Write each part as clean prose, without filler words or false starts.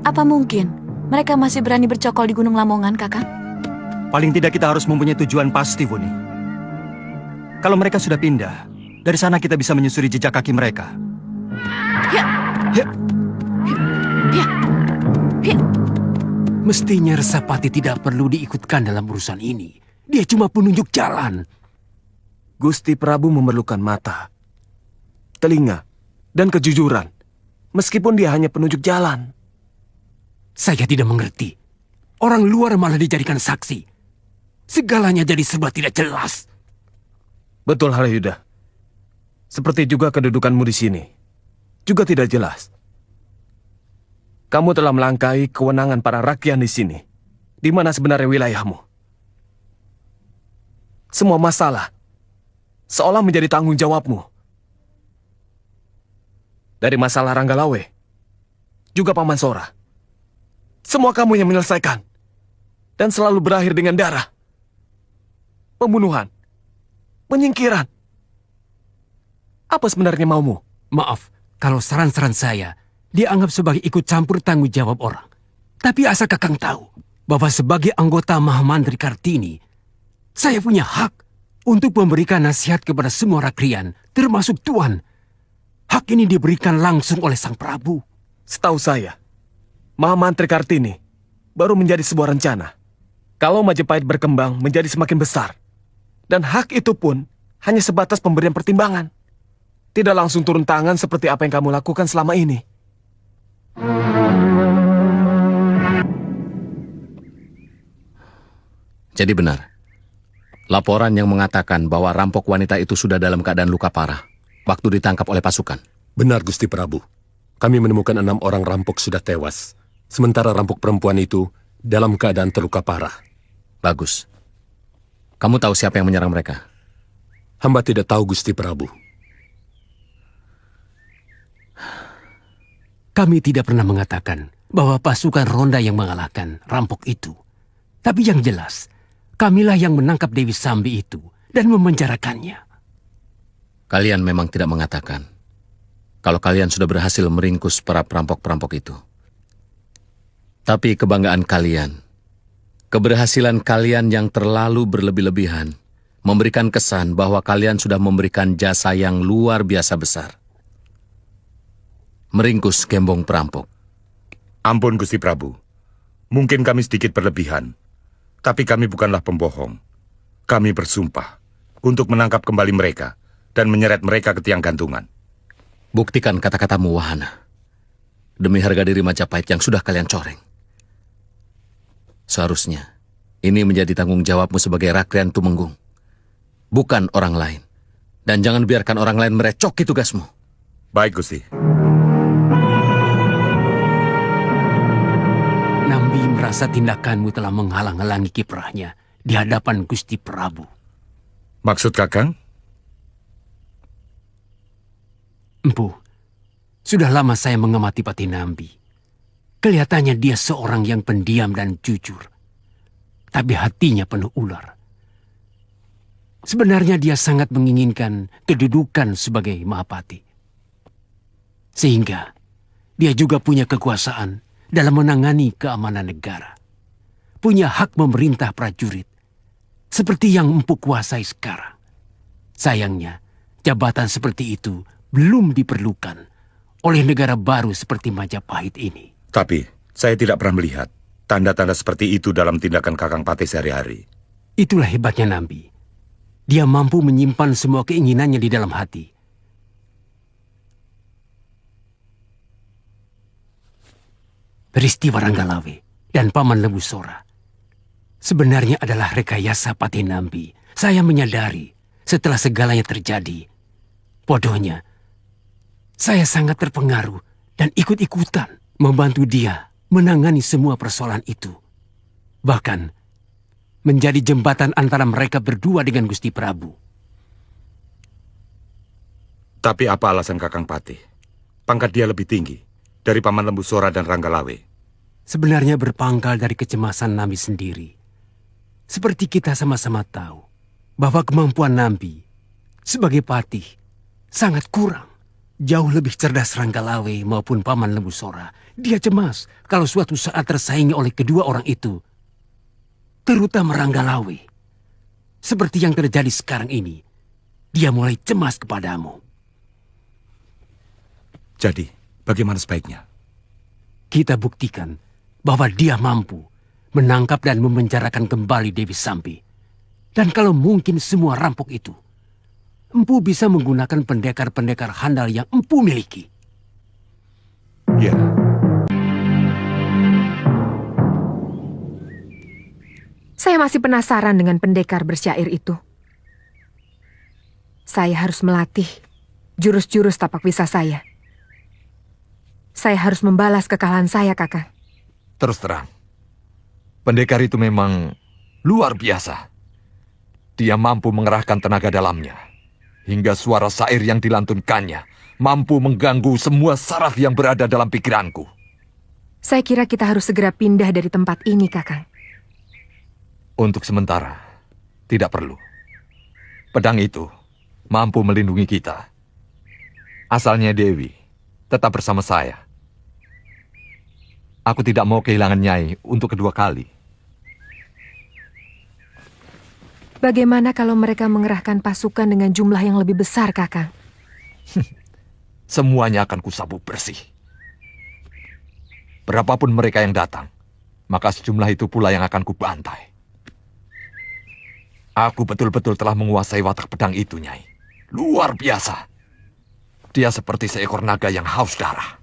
Apa mungkin mereka masih berani bercokol di Gunung Lamongan, Kakang? Paling tidak kita harus mempunyai tujuan pasti, Wuni. Kalau mereka sudah pindah, dari sana kita bisa menyusuri jejak kaki mereka. Ya. Ya. Ya. Ya. Mestinya Resapati tidak perlu diikutkan dalam urusan ini. Dia cuma penunjuk jalan. Gusti Prabu memerlukan mata, telinga, dan kejujuran. Meskipun dia hanya penunjuk jalan. Saya tidak mengerti. Orang luar malah dijadikan saksi. Segalanya jadi serba tidak jelas. Betul, Halayuda. Seperti juga kedudukanmu di sini. Juga tidak jelas. Kamu telah melangkahi kewenangan para rakyat di sini. Di mana sebenarnya wilayahmu? Semua masalah seolah menjadi tanggung jawabmu. Dari masalah Ranggalawe, juga Paman Sora. Semua kamu yang menyelesaikan. Dan selalu berakhir dengan darah. Pembunuhan. Penyingkiran. Apa sebenarnya maumu? Maaf, kalau saran-saran saya dianggap sebagai ikut campur tanggung jawab orang. Tapi asal Kakang tahu bahwa sebagai anggota Mahamantri Kartini, saya punya hak untuk memberikan nasihat kepada semua rakrian, termasuk Tuan. Hak ini diberikan langsung oleh Sang Prabu. Setahu saya, Mahamantri Kartini baru menjadi sebuah rencana. Kalau Majapahit berkembang menjadi semakin besar, dan hak itu pun hanya sebatas pemberian pertimbangan. Tidak langsung turun tangan seperti apa yang kamu lakukan selama ini. Jadi benar, laporan yang mengatakan bahwa rampok wanita itu sudah dalam keadaan luka parah waktu ditangkap oleh pasukan. Benar, Gusti Prabu. Kami menemukan 6 orang rampok sudah tewas. Sementara rampok perempuan itu dalam keadaan terluka parah. Bagus. Kamu tahu siapa yang menyerang mereka? Hamba tidak tahu, Gusti Prabu. Kami tidak pernah mengatakan bahwa pasukan ronda yang mengalahkan rampok itu. Tapi yang jelas, kamilah yang menangkap Dewi Sambi itu dan memenjarakannya. Kalian memang tidak mengatakan kalau kalian sudah berhasil meringkus para perampok-perampok itu. Tapi kebanggaan kalian, keberhasilan kalian yang terlalu berlebih-lebihan, memberikan kesan bahwa kalian sudah memberikan jasa yang luar biasa besar. Meringkus gembong perampok. Ampun, Gusti Prabu. Mungkin kami sedikit berlebihan. Tapi kami bukanlah pembohong. Kami bersumpah untuk menangkap kembali mereka dan menyeret mereka ke tiang gantungan. Buktikan kata-katamu, Wahana. Demi harga diri Majapahit yang sudah kalian coreng. Seharusnya ini menjadi tanggung jawabmu sebagai Rakrian Tumenggung. Bukan orang lain. Dan jangan biarkan orang lain merecoki tugasmu. Baik, Gusti. Nambi merasa tindakanmu telah menghalang-halangi kiprahnya di hadapan Gusti Prabu. Maksud Kakang? Empu, sudah lama saya mengamati Pati Nambi. Kelihatannya dia seorang yang pendiam dan jujur. Tapi hatinya penuh ular. Sebenarnya dia sangat menginginkan kedudukan sebagai Mahapati. Sehingga dia juga punya kekuasaan dalam menangani keamanan negara. Punya hak memerintah prajurit. Seperti yang Empu kuasai sekarang. Sayangnya, jabatan seperti itu belum diperlukan oleh negara baru seperti Majapahit ini. Tapi, saya tidak pernah melihat tanda-tanda seperti itu dalam tindakan Kakang Patih sehari-hari. Itulah hebatnya Nambi. Dia mampu menyimpan semua keinginannya di dalam hati. Peristiwa Ranggalawe dan Paman Lembu Sora sebenarnya adalah rekayasa Pati Nambi. Saya menyadari setelah segalanya terjadi. Bodohnya, saya sangat terpengaruh dan ikut-ikutan membantu dia menangani semua persoalan itu. Bahkan menjadi jembatan antara mereka berdua dengan Gusti Prabu. Tapi apa alasan Kakang Patih? Pangkat dia lebih tinggi dari Paman Lembu Sora dan Ranggalawe. Sebenarnya berpangkal dari kecemasan Nambi sendiri. Seperti kita sama-sama tahu bahwa kemampuan Nambi sebagai patih sangat kurang. Jauh lebih cerdas Ranggalawe maupun Paman Lembu Sora. Dia cemas kalau suatu saat tersaingi oleh kedua orang itu. Terutama Ranggalawe. Seperti yang terjadi sekarang ini. Dia mulai cemas kepadamu. Jadi, bagaimana sebaiknya? Kita buktikan bahwa dia mampu menangkap dan memenjarakan kembali Dewi Sampi. Dan kalau mungkin semua rampok itu, Empu bisa menggunakan pendekar-pendekar handal yang Empu miliki. Ya. Saya masih penasaran dengan pendekar bersyair itu. Saya harus melatih jurus-jurus tapak bisa saya. Saya harus membalas kekalahan saya, Kakang. Terus terang, pendekar itu memang luar biasa. Dia mampu mengerahkan tenaga dalamnya, hingga suara syair yang dilantunkannya mampu mengganggu semua saraf yang berada dalam pikiranku. Saya kira kita harus segera pindah dari tempat ini, Kakang. Untuk sementara, tidak perlu. Pedang itu mampu melindungi kita. Asalnya Dewi tetap bersama saya. Aku tidak mau kehilangan Nyai untuk kedua kali. Bagaimana kalau mereka mengerahkan pasukan dengan jumlah yang lebih besar, Kakang? Semuanya akan kusabuk bersih. Berapapun mereka yang datang, maka sejumlah itu pula yang akan kubantai. Aku betul-betul telah menguasai watak pedang itu, Nyai. Luar biasa. Dia seperti seekor naga yang haus darah.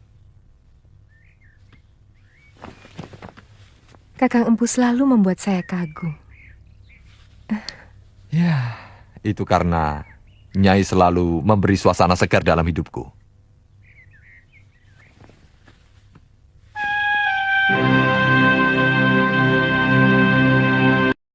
Kakang Empu selalu membuat saya kagum. Ya, itu karena Nyai selalu memberi suasana segar dalam hidupku.